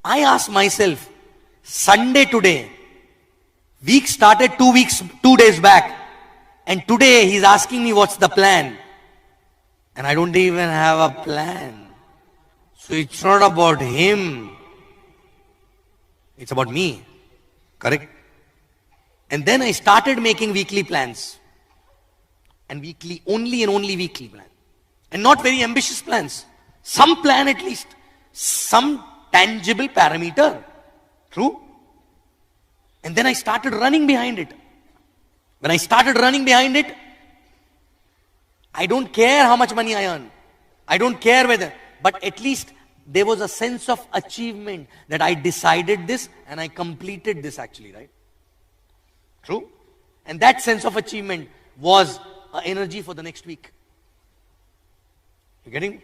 I asked myself, Sunday today, week started 2 days back, and today he's asking me what's the plan. And I don't even have a plan. So it's not about him. It's about me. Correct? And then I started making weekly plans. And weekly, only and only weekly plan. And not very ambitious plans. Some plan at least. Some tangible parameter. True? And then I started running behind it. When I started running behind it, I don't care how much money I earn. I don't care whether, but at least there was a sense of achievement that I decided this and I completed this actually, right? True? And that sense of achievement was energy for the next week. You getting me?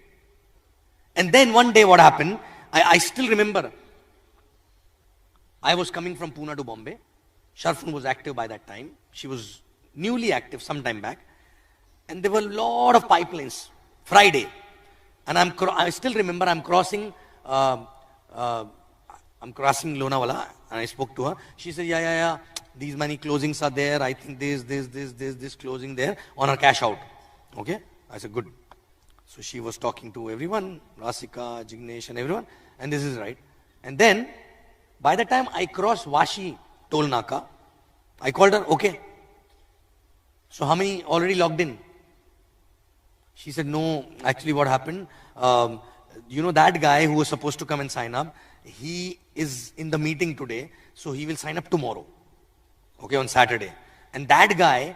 And then one day what happened, I still remember, I was coming from Pune to Bombay. Sharfun was active by that time. She was newly active some time back. And there were a lot of pipelines. Friday. And I still remember I'm crossing Lonavala. And I spoke to her. She said, yeah. These many closings are there. I think this closing there on her cash out. Okay? I said, good. So she was talking to everyone. Rasika, Jignesh and everyone. And this is right. And then, by the time I crossed Vashi Toll Naka, I called her, okay. So how many already logged in? She said, no, actually what happened, that guy who was supposed to come and sign up, he is in the meeting today, so he will sign up tomorrow. Okay, on Saturday. And that guy,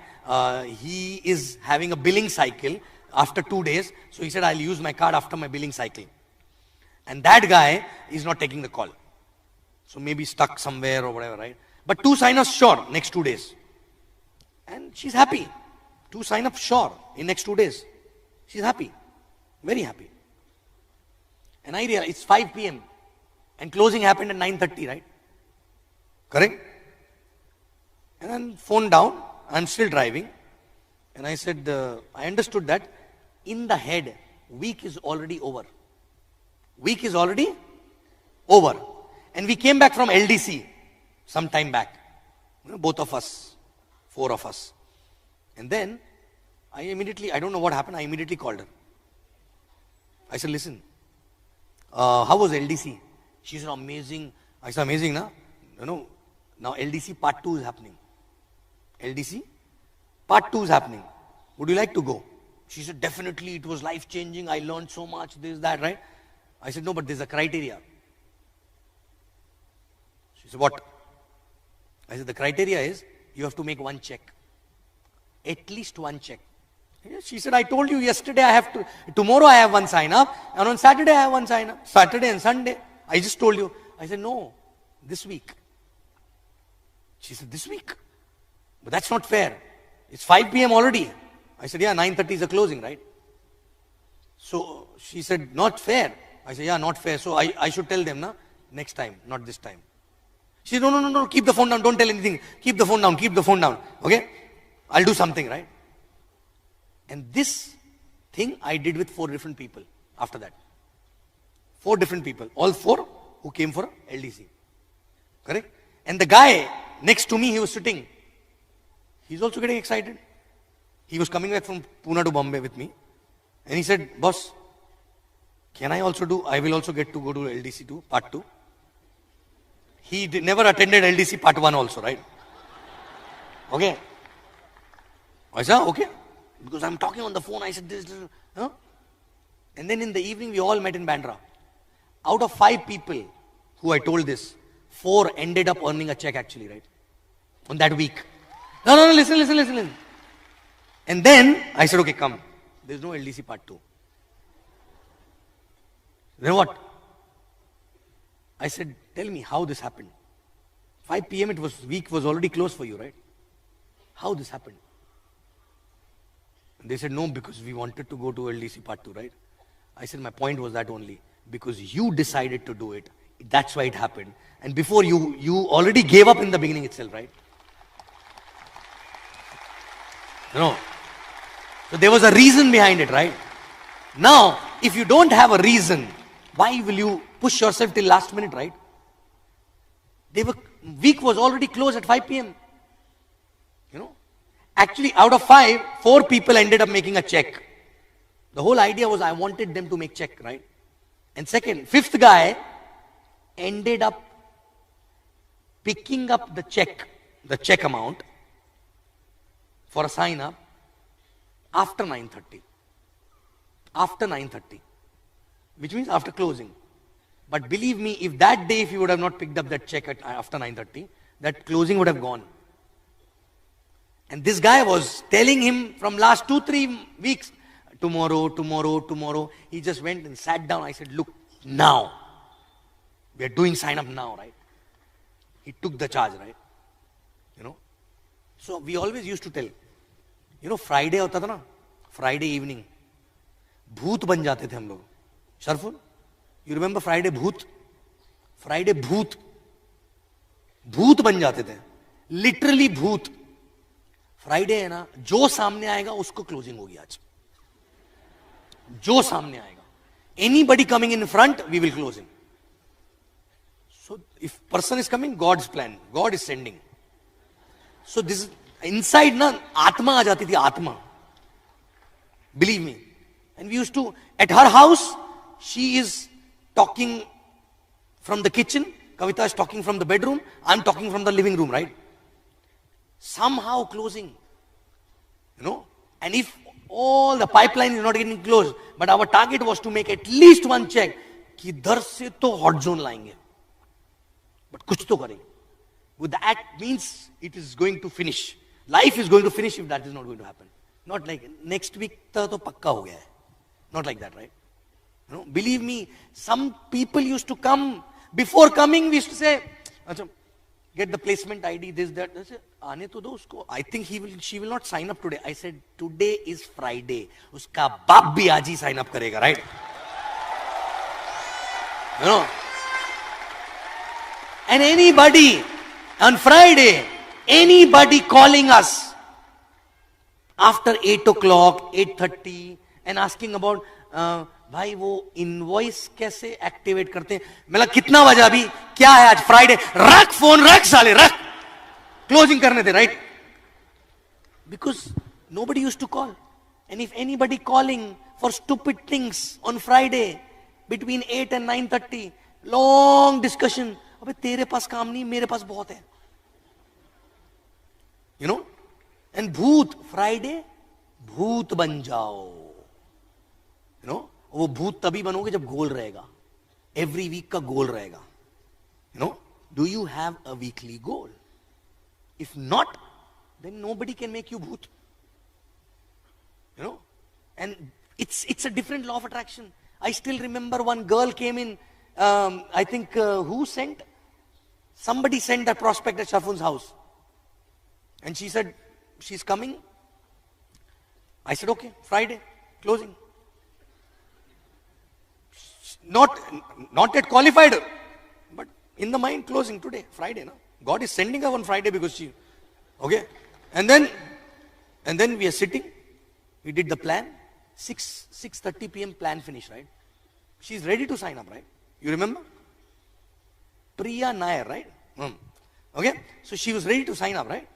he is having a billing cycle after 2 days, so he said, I'll use my card after my billing cycle. And that guy is not taking the call. So maybe stuck somewhere or whatever, right? But 2 sign-ups sure, next 2 days. And she's happy. 2 sign-ups sure, in next 2 days. She's happy. Very happy. And I realized, it's 5 p.m. And closing happened at 9:30, right? Correct? And then phone down, I'm still driving. And I said, I understood that in the head, week is already over. Week is already over. And we came back from LDC some time back. Both of us, 4 of us. And then I don't know what happened, I immediately called her. I said, listen, how was LDC? She said, amazing. I said, amazing, na? Now LDC part 2 is happening. LDC part 2 is happening. Would you like to go? She said, definitely, it was life-changing. I learned so much, this, that, right? I said, no, but there's a criteria. She said, what? I said, the criteria is, you have to make 1 check. At least 1 check. She said, I told you yesterday tomorrow I have 1 sign up, and on Saturday I have 1 sign up. Saturday and Sunday. I just told you. I said, no, this week. She said, this week? But that's not fair. It's 5 p.m. already. I said, yeah, 9:30 is the closing, right? So she said, not fair. I said, yeah, not fair. So I should tell them, na? Next time, not this time. She said, no, keep the phone down, don't tell anything. Keep the phone down, okay? I'll do something, right? And this thing I did with 4 different people after that. 4 different people, all 4 who came for LDC. Correct? And the guy next to me, he was sitting. He's also getting excited. He was coming back from Pune to Bombay with me. And he said, boss, I will also get to go to LDC 2, part 2. He never attended LDC part 1 also, right? Okay. I said, okay. Because I'm talking on the phone, I said this. Huh? And then in the evening, we all met in Bandra. Out of 5 people who I told this, 4 ended up earning a check actually, right? On that week. No, listen. And then I said, okay, come. There's no LDC part 2. Then what? I said, tell me how this happened. 5 p.m. week was already closed for you, right? How this happened? And they said, no, because we wanted to go to LDC part 2, right? I said, my point was that only. Because you decided to do it. That's why it happened. And before you already gave up in the beginning itself, right? No. So there was a reason behind it, right? Now, if you don't have a reason, why will you push yourself till last minute, right? week was already closed at 5 p.m. You know, actually out of 5, 4 people ended up making a check. The whole idea was I wanted them to make check, right? And second, 5th guy ended up picking up the check amount for a sign up after 9:30. After 9:30. Which means after closing. But believe me, if that day, if you would have not picked up that check after 9:30, that closing would have gone. And this guy was telling him from last 2-3 weeks, tomorrow. He just went and sat down. I said, look, now. We are doing sign up now, right? He took the charge, right? You know. So we always used to tell, you know, Friday होता था ना, Friday evening, भूत बन जाते थे हम लोग. Sharful, you remember Friday भूत? Friday भूत बन जाते थे. Literally भूत. Friday है ना, जो सामने आएगा उसको closing होगी आज. जो सामने आएगा. Anybody coming in front, we will close him. So if person is coming, God's plan. God is sending. So this is inside na atma aa jati thi, atma. Believe me. And we used to, at her house, she is talking from the kitchen, Kavita is talking from the bedroom, I'm talking from the living room, right? Somehow closing. You know? And if all the pipeline is not getting closed, but our target was to make at least one check, कि इधर से तो hot zone लाएंगे. But कुछ तो करेंगे. With that means it is going to finish. Life is going to finish if that is not going to happen. Not like next week तो पक्का हो गया है. Not like that, right? You know, believe me, some people used to come. Before coming, we used to say, get the placement ID, this, that. I said, आने तो दो उसको. I think she will not sign up today. I said, today is Friday. उसका बाप भी आज ही sign up करेगा, right? You know. And anybody on Friday, anybody calling us after 8 o'clock, 8:30 and asking about, भाई वो इनवॉइस कैसे activate करते हैं. मतलब कितना बजा अभी, क्या है आज फ्राइडे, रख फोन, रख साले, रख, क्लोजिंग करने थे, right? Because nobody used to call. And if anybody calling for stupid things on Friday between 8 and 9:30, long discussion, अबे तेरे पास काम नहीं, मेरे पास बहुत है. You know? And भूत, Friday, भूत बन जाओ. You know? वो भूत तभी बनोगे जब गोल रहेगा. Every week का गोल रहेगा. You know? Do you have a weekly goal? If not, then nobody can make you bhoot. You know? And it's a different law of attraction. I still remember one girl came in, I think who sent? Somebody sent a prospect at Shafun's house. And she said, she's coming. I said, okay, Friday, closing. Not yet qualified, but in the mind, closing today, Friday. No? God is sending her on Friday because she, okay. And then we are sitting. We did the plan. 6:30 p.m. plan finish, right? She's ready to sign up, right? You remember? Priya Nair, right? Okay. So she was ready to sign up, right?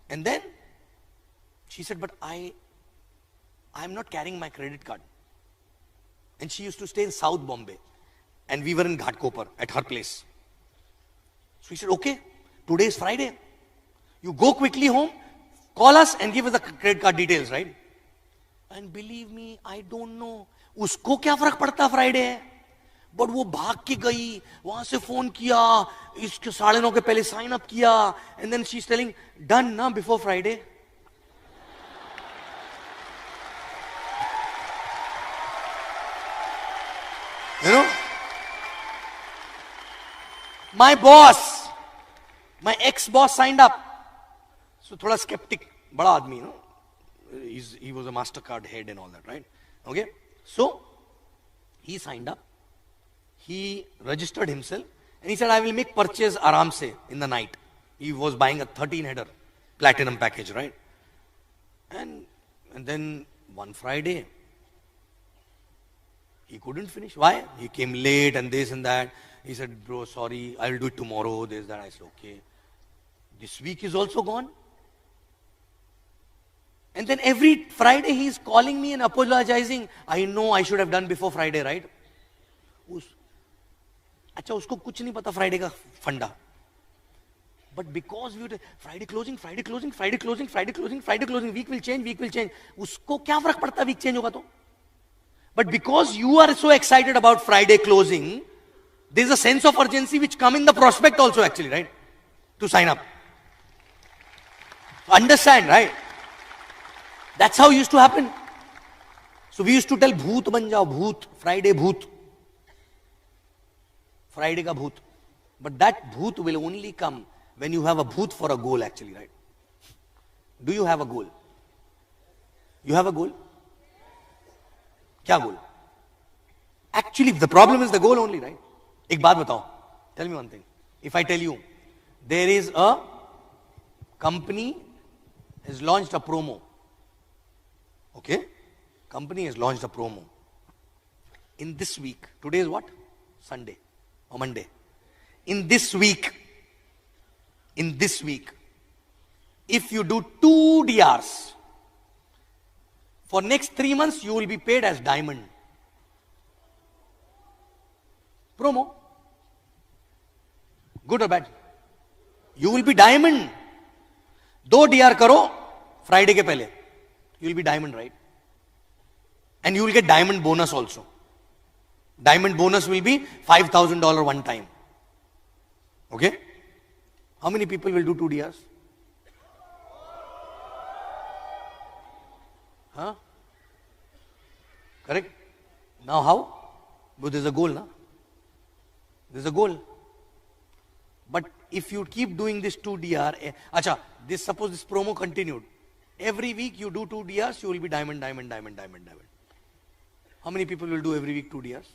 And then she said, but I'm not carrying my credit card. And she used to stay in South Bombay. And we were in Ghatkopar at her place. So he said, okay, today is Friday. You go quickly home, call us and give us the credit card details, right? And believe me, I don't know. उसको क्या फर्क पड़ता Friday है? But वो भाग के गई, वहां से फोन किया, इसके 9:30 के पहले sign up किया. And then she's telling, done na before Friday. You know, my boss, my ex-boss signed up. So thoda skeptic, bada aadmi, you know. He was a MasterCard head and all that, right? Okay. So he signed up. He registered himself and he said, I will make purchase aram se in the night. He was buying a 13-header platinum package, right? And then one Friday, he couldn't finish. Why? He came late and this and that. He said, bro, sorry, I'll do it tomorrow, this, that. I said, okay. This week is also gone. And then every Friday he's calling me and apologizing. I know I should have done before Friday, right? अच्छा उसको कुछ नहीं पता Friday का फंडा. But because we Friday closing, week will change. उसको क्या फर्क पड़ता week change होगा तो? But because you are so excited about Friday closing, there is a sense of urgency which come in the prospect also actually, right? To sign up. Understand, right? That's how it used to happen. So we used to tell bhoot ban jao, bhoot, Friday bhoot. Friday ka bhoot. But that bhoot will only come when you have a bhoot for a goal actually, right? Do you have a goal? You have a goal? Kya goal? Actually, the problem is the goal only, right? Ek baat batao. Tell me one thing. If I tell you, there is a company has launched a promo. Okay? Company has launched a promo. In this week, today is what? Sunday or Monday. In this week, if you do 2 DRs, for next 3 months you will be paid as diamond. Promo. Good or bad? You will be diamond. 2 DR karo, Friday ke pehle. You will be diamond, right? And you will get diamond bonus also. Diamond bonus will be $5,000 one time. Okay? How many people will do 2 DRs? Huh? Correct? Now how? But there's a goal, na? There's a goal. But if you keep doing this 2 DR, suppose this promo continued. Every week you do 2 DRs, you will be diamond. How many people will do every week 2 DRs?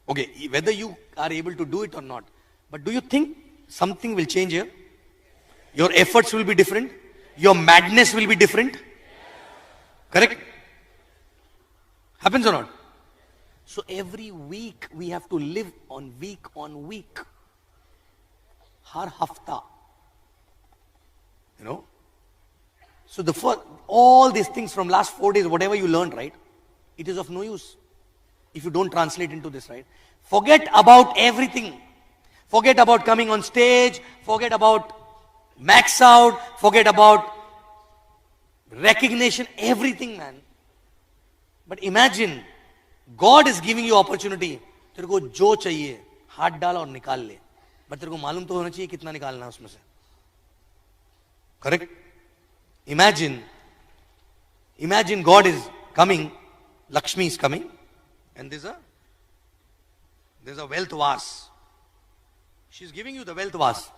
Okay, whether you are able to do it or not. But do you think something will change here? Your efforts will be different. Your madness will be different. Correct? Happens or not? So every week we have to live on week. Har hafta. You know? So all these things from last 4 days, whatever you learned, right? It is of no use if you don't translate into this, right? Forget about everything. Forget about coming on stage. Forget about max out. Forget about recognition. Everything, man. But imagine, God is giving you opportunity. तेरे को जो चाहिए हाथ डाल और निकाल ले. But तेरे को मालूम तो होना चाहिए कितना निकालना है उसमें से. Correct? Imagine God is coming, Lakshmi is coming, and there's a wealth vase. She's giving you the wealth vase.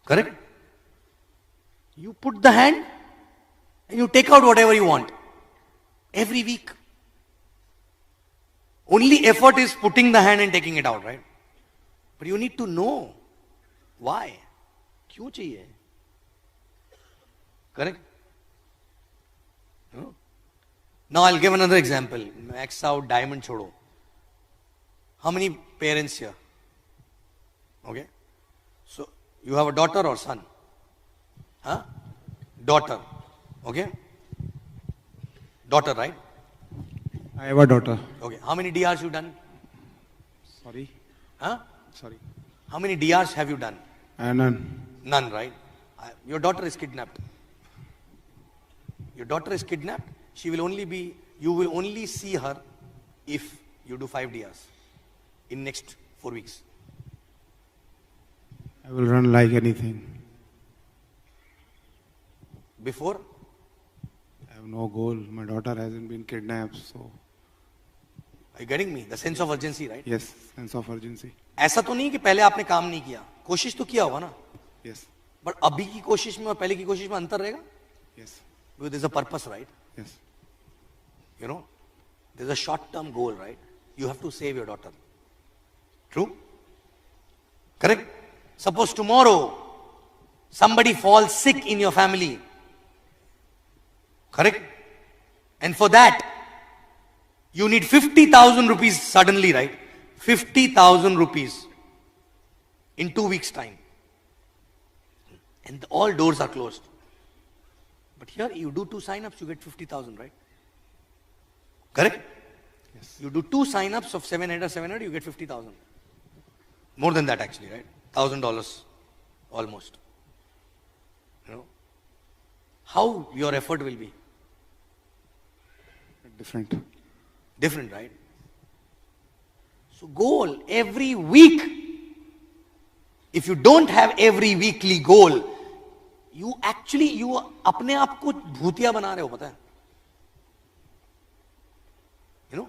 Correct? You put the hand and you take out whatever you want. Every week. Only effort is putting the hand and taking it out, right? But you need to know why. Kyun chahiye? Correct? No? Now I'll give another example. Max out, diamond chodo. How many parents here? Okay? So, you have a daughter or son? Huh? Daughter. Okay? Daughter, right? I have a daughter. Okay. How many DRs you done? Sorry? Huh? Sorry. How many DRs have you done? None. None, right? Your daughter is kidnapped. Your daughter is kidnapped. You will only see her if you do 5 DRs in next 4 weeks. I will run like anything. Before? I have no goal. My daughter hasn't been kidnapped, so. Are you getting me? The sense of urgency, right? Yes, sense of urgency. ऐसा तो नहीं कि पहले आपने काम नहीं किया. कोशिश तो किया होगा ना? Yes. But अभी की कोशिश में और पहले की कोशिश में अंतर रहेगा? Yes. Because there's a purpose, right? Yes. You know, there's a short-term goal, right? You have to save your daughter. True? Correct? Suppose tomorrow somebody falls sick in your family. Correct? And for that, you need 50,000 rupees suddenly, right? 50,000 rupees in 2 weeks' time. And all doors are closed. But here you do 2 sign-ups, you get 50,000, right? Correct? Yes. You do 2 sign-ups of 700, you get 50,000. More than that actually, right? $1,000 almost. You know? How your effort will be? Different. Different, right? So goal every week. If you don't have every weekly goal, you अपने आप को भूतिया बना रहे हो, पता है? You know,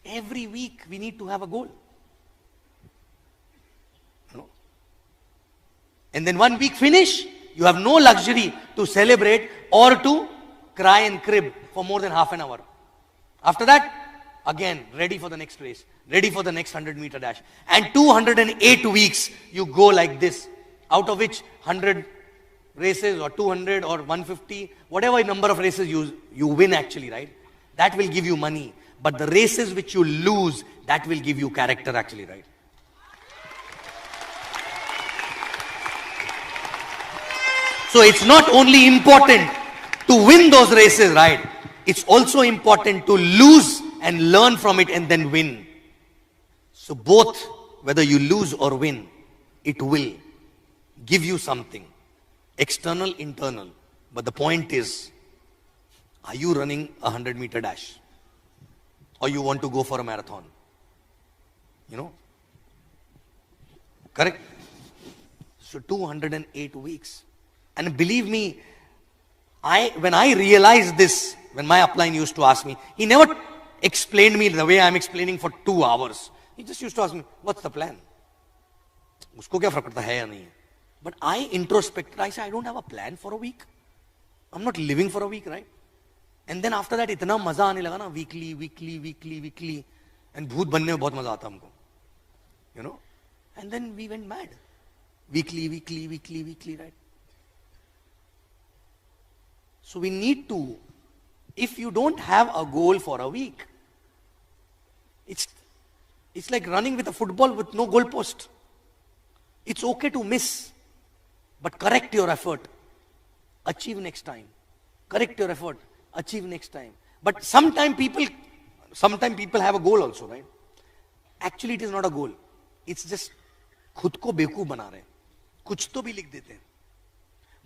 every week we need to have a goal. You know, and then 1 week finish, you have no luxury to celebrate or to cry and crib for more than half an hour. After that, again, ready for the next race, ready for the next 100-meter dash. And 208 weeks, you go like this, out of which 100 races or 200 or 150, whatever number of races you win actually, right? That will give you money. But the races which you lose, that will give you character actually, right? So it's not only important to win those races, right? It's also important to lose and learn from it and then win. So both, whether you lose or win, it will give you something. External, internal. But the point is, are you running a 100-meter dash? Or you want to go for a marathon? You know? Correct? So 208 weeks. And believe me, when I realized this, when my upline used to ask me, he never explained me the way I'm explaining for 2 hours. He just used to ask me, what's the plan? Usko kya farak padta hai ya nahi hai? But I introspected, I said, I don't have a plan for a week. I'm not living for a week, right? And then after that, itna maza aane laga na, weekly. And bhoot banne mein bahut maza aata humko. You know? And then we went mad. Weekly, right? So we need to, if you don't have a goal for a week, it's like running with a football with no goal post. It's okay to miss, but correct your effort. Achieve next time. Correct your effort. Achieve next time. But sometimes people have a goal also, right? Actually, it is not a goal. It's just खुद को बेवकूफ बना रहे हैं. कुछ तो भी लिख देते हैं.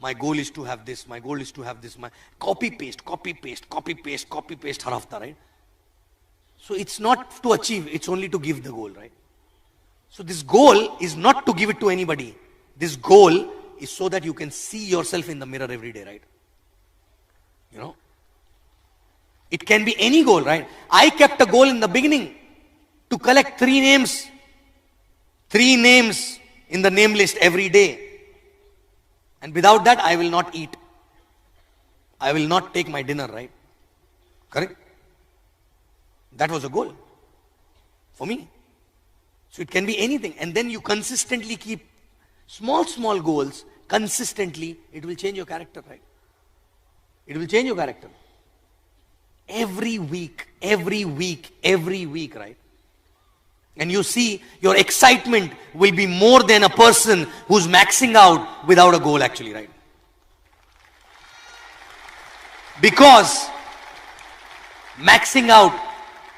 My goal is to have this. My goal is to have this. My copy paste हर हफ्ता, right? So it's not to achieve. It's only to give the goal, right? So this goal is not to give it to anybody. This goal is so that you can see yourself in the mirror every day, right? You know? It can be any goal, right? I kept a goal in the beginning to collect 3 names. 3 names in the name list every day. And without that, I will not eat. I will not take my dinner, right? Correct? That was a goal for me. So it can be anything. And then you consistently keep small goals. Consistently, it will change your character, right? It will change your character. Every week, right? And you see, your excitement will be more than a person who's maxing out without a goal actually, right? Because maxing out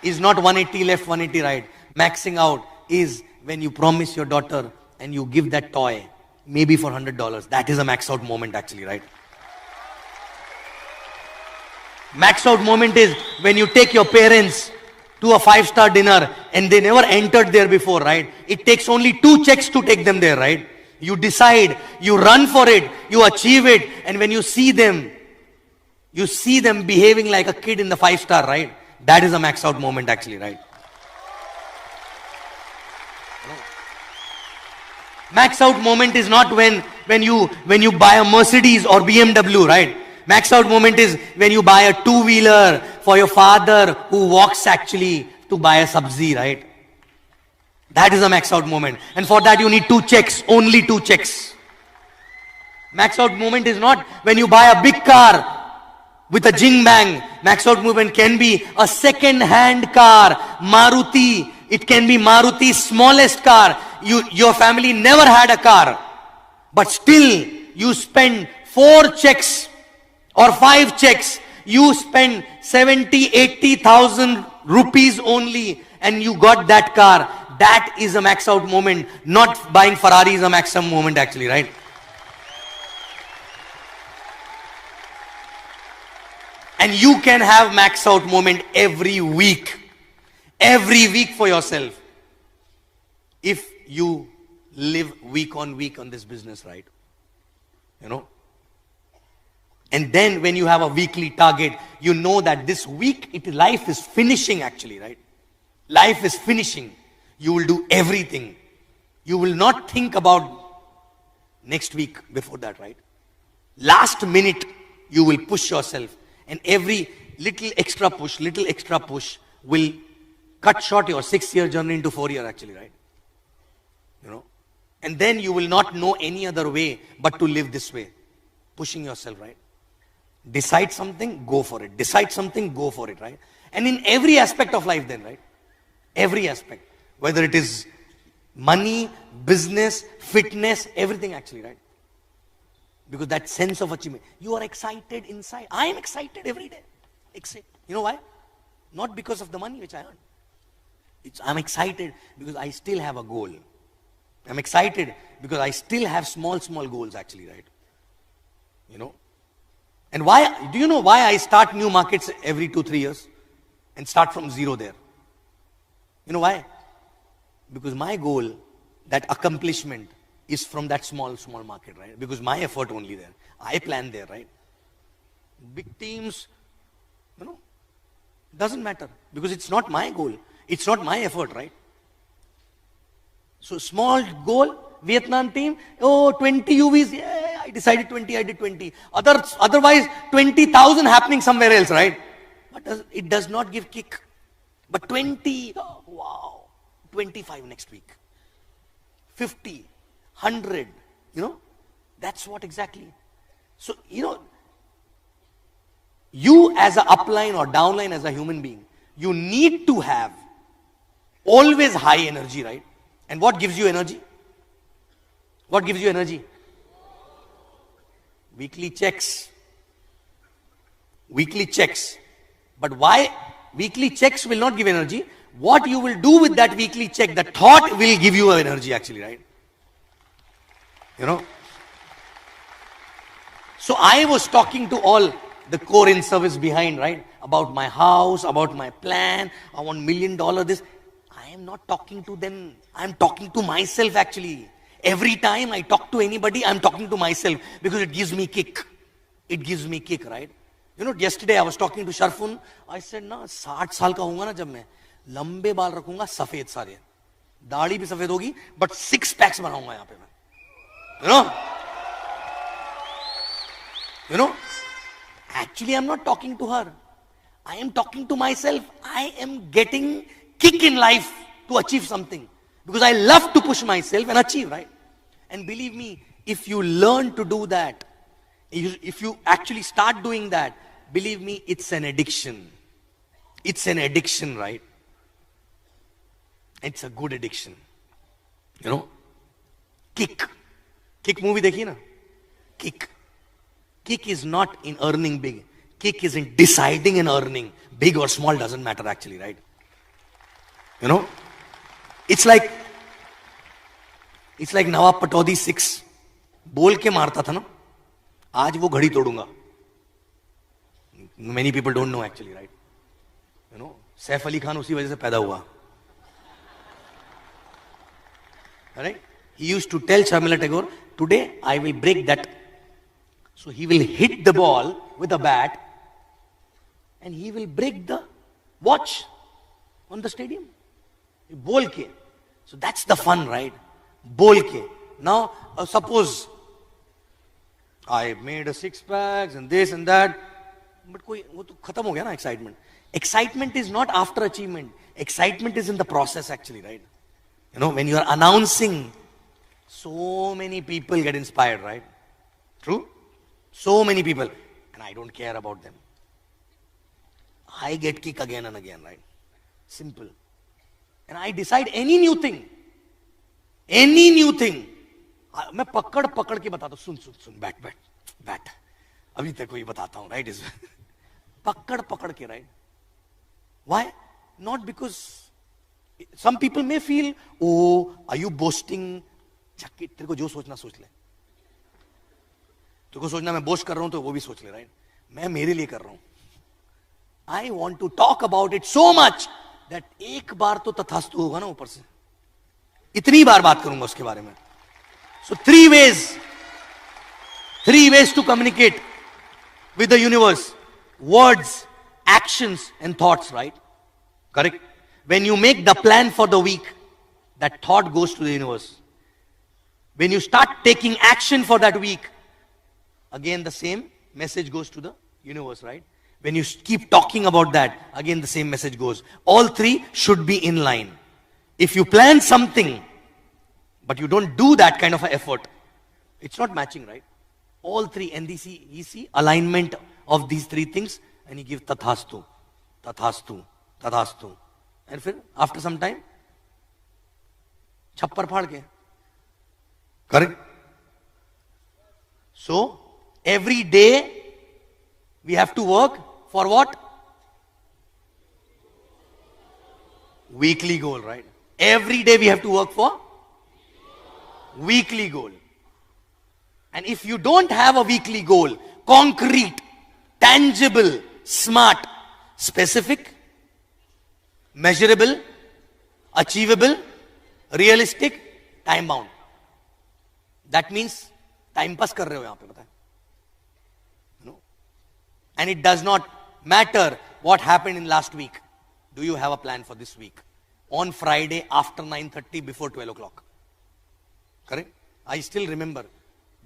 is not 180 left, 180 right. Maxing out is when you promise your daughter and you give that toy, maybe for $100. That is a max out moment actually, right? Max out moment is when you take your parents to a 5-star dinner and they never entered there before, right? It takes only 2 checks to take them there, right? You decide, you run for it, you achieve it, and when you see them behaving like a kid in the 5-star, right? That is a max out moment actually, right? Max out moment is not when you buy a Mercedes or BMW, right? Max out moment is when you buy a 2-wheeler for your father who walks actually to buy a sabzi, right? That is a max out moment. And for that you need 2 checks, only 2 checks. Max out moment is not when you buy a big car with a jing bang. Max out moment can be a second hand car, Maruti It can be Maruti's smallest car. Your family never had a car. But still, you spend 4 checks or 5 checks. You spend 70, 80,000 rupees only and you got that car. That is a max out moment. Not buying Ferrari is a max out moment actually, right? And you can have max out moment every week. Every week for yourself. If you live week on this business, right? You know? And then when you have a weekly target, you know that this week, life is finishing actually, right? Life is finishing. You will do everything. You will not think about next week before that, right? Last minute, you will push yourself. And every little extra push will cut short your 6-year journey into 4-year actually, right? You know? And then you will not know any other way but to live this way. Pushing yourself, right? Decide something, go for it. Decide something, go for it, right? And in every aspect of life then, right? Every aspect. Whether it is money, business, fitness, everything actually, right? Because that sense of achievement. You are excited inside. I am excited every day. You know why? Not because of the money which I earn. I'm excited because I still have a goal. I'm excited because I still have small goals actually, right? You know? And why, do you know why I start new markets every 2-3 years? And start from zero there? You know why? Because my goal, that accomplishment, is from that small market, right? Because my effort only there. I plan there, right? Big teams, you know, doesn't matter. Because it's not my goal. It's not my effort, right? So small goal, Vietnam team, 20 UVs, yeah, I decided 20, I did 20. Otherwise, 20,000 happening somewhere else, right? But it does not give kick. But 20, oh, wow, 25 next week. 50, 100, you know, that's what exactly. So, you know, you as an upline or downline as a human being, you need to have always high energy, right? And what gives you energy? What gives you energy? Weekly checks. Weekly checks. But why weekly checks will not give energy? What you will do with that weekly check, the thought will give you energy actually, right? You know? So I was talking to all the core in service behind, right? About my house, about my plan, I want $1 million this. I am not talking to them. I am talking to myself actually. Every time I talk to anybody, I am talking to myself because it gives me kick. It gives me kick, right? You know, yesterday I was talking to Sharfun. I said, na, 60 साल का होऊंगा ना जब मैं, लंबे बाल रखूंगा, सफेद सारे, दाढ़ी भी सफेद होगी, but 6 packs बनाऊंगा यहाँ पे मैं. You know, actually I'm not talking to her. I am talking to myself. I am getting kick in life to achieve something. Because I love to push myself and achieve, right? And believe me, if you learn to do that, if you actually start doing that, believe me, it's an addiction. It's an addiction, right? It's a good addiction. You know? Kick. Kick movie dekhi na? Kick. Kick is not in earning big. Kick is in deciding and earning. Big or small doesn't matter actually, right? You know? It's like Nawab Pataudi 6. बोल के मारता था ना, आज वो घड़ी तोड़ूंगा. Many people don't know actually, right? You know, Saif Ali Khan उसी वजह से पैदा हुआ. Right? He used to tell Sharmila Tagore, today I will break that. So he will hit the ball with a bat and he will break the watch on the stadium. Bol ke. So that's the fun, right? Bol ke. Now, suppose I made a 6-pack and this and that, but wo to khatam ho gaya na excitement. Excitement is not after achievement. Excitement is in the process actually, right? You know, when you are announcing, so many people get inspired, right? True? So many people. And I don't care about them. I get kick again and again, right? Simple. and I decide any new thing. Any new thing. मैं पकड़ पकड़ के बताता हूं, सुन सुन सुन, बैठ बैठ बैठ, अभी तक वही बताता हूं, राइट? इज पकड़ पकड़ के, right? Why? Not because some people may feel, oh, are you boasting? चक्की, तेरे को जो सोचना सोच ले, तेरे को सोचना मैं बोस्ट कर रहा हूं तो वो भी सोच ले, राइट? मैं मेरे लिए कर रहा हूं. I want to talk about it so much that एक बार तो तथास्तु होगा ना ऊपर से, इतनी बार बात करूंगा उसके बारे में. So three ways to communicate with the universe: words, actions and thoughts, right? Correct? When you make the plan for the week, that thought goes to the universe. When you start taking action for that week, again the same message goes to the universe, right? When you keep talking about that, again the same message goes. All three should be in line. If you plan something, but you don't do that kind of an effort, it's not matching, right? All three, and you see alignment of these three things, and you give tathastu, tathastu, tathastu. And फिर after some time, छप्पर फाड़ के. Correct? So, every day, we have to work for what? Weekly goal, right? Every day we have to work for weekly goal. And if you don't have a weekly goal, concrete, tangible, smart, specific, measurable, achievable, realistic, time bound. That means time pass कर रहे हो यहाँ पे, पता है? No. And it does not matter what happened in last week. Do you have a plan for this week? On Friday after 9:30, before 12 o'clock. Correct? I still remember,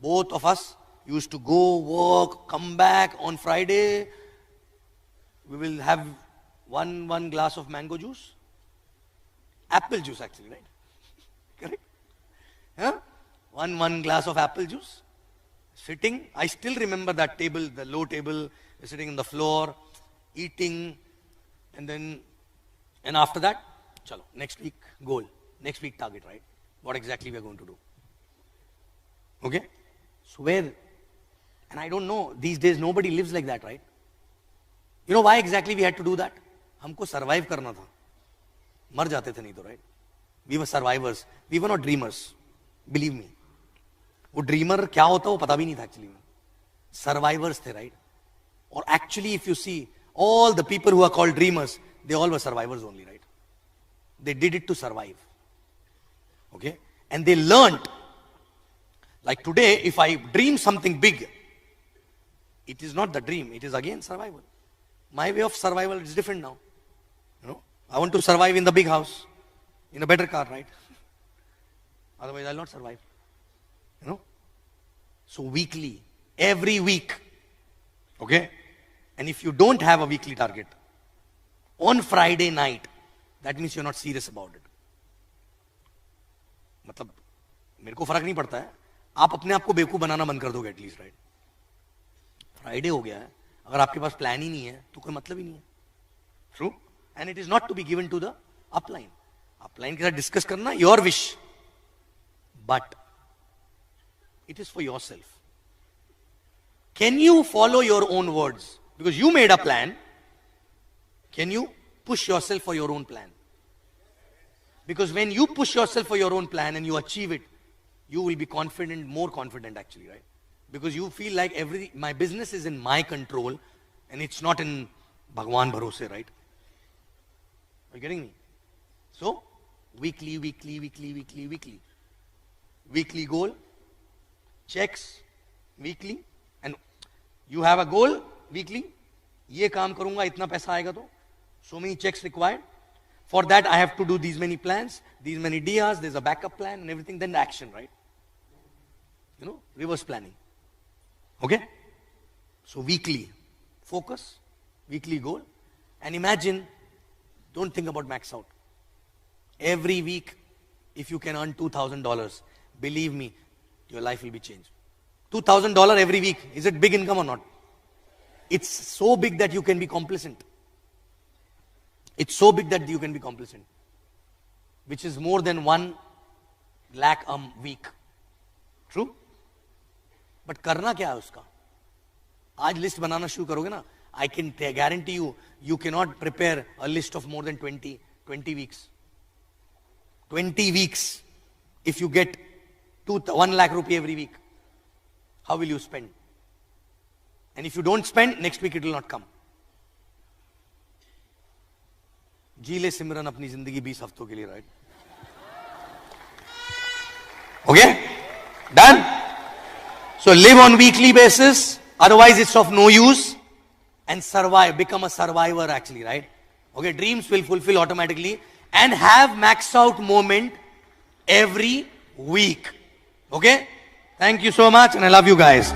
both of us used to go work, come back on Friday. We will have one glass of mango juice. Apple juice actually, right? Correct? Huh? One glass of apple juice. Sitting, I still remember that table, the low table, sitting on the floor, eating, and after that, chalo, next week goal, next week target, right? What exactly we are going to do. Okay? So where, and I don't know, these days nobody lives like that, right? You know why exactly we had to do that? हमको survive करना था. मर जाते थे नहीं तो, right? We were survivors. We were not dreamers. Believe me. वो dreamer क्या होता वो पता भी नहीं था एक्चुअली में. Survivors थे, right? Or actually if you see, all the people who are called dreamers, they all were survivors only, right? They did it to survive. Okay? And they learned. Like today, if I dream something big, it is not the dream, it is again survival. My way of survival is different now. You know, I want to survive in the big house, in a better car, right? Otherwise, I'll not survive. You know? So weekly, every week, okay? And if you don't have a weekly target, on Friday night, that means you're not serious about it. मतलब मेरे को फर्क नहीं पड़ता है, आप अपने आप को बेवकूफ बनाना बंद कर दोगे एटलीस्ट, राइट? फ्राइडे हो गया है, अगर आपके पास प्लान ही नहीं है तो कोई मतलब ही नहीं है. True? And it is not to be given to the upline. Upline के साथ डिस्कस करना, your wish, but it is for yourself. Can you follow your own words? Because you made a plan. Can you push yourself for your own plan? Because when you push yourself for your own plan and you achieve it, you will be confident, more confident actually, right? Because you feel like my business is in my control and it's not in Bhagwan Bharose, right? Are you getting me? So, weekly. Weekly goal. Checks weekly, and you have a goal weekly. ये काम करूंगा, इतना पैसा आएगा तो. So many checks required. For that, I have to do these many plans, these many dias. There's a backup plan and everything. Then the action, right? You know, reverse planning. Okay. So weekly focus, weekly goal, and imagine. Don't think about max out. Every week, if you can earn $2,000, believe me, your life will be changed. $2,000 every week. Is it big income or not? It's so big that you can be complacent. It's so big that you can be complacent. which is more than 1 lakh a week. True? But करना क्या है उसका? आज list बनाना शुरू करोगे ना, I can guarantee you, you cannot prepare a list of more than 20 weeks. 20 weeks. If you get 1 lakh rupee every week, how will you spend? And if you don't spend, next week it will not come. जी ले सिमरन अपनी जिंदगी 20 हफ्तों के लिए, right? Okay? Done? So live on weekly basis, otherwise it's of no use, and survive, become a survivor actually, right? Okay, dreams will fulfill automatically, and have max out moment every week. Okay? Thank you so much, and I love you guys.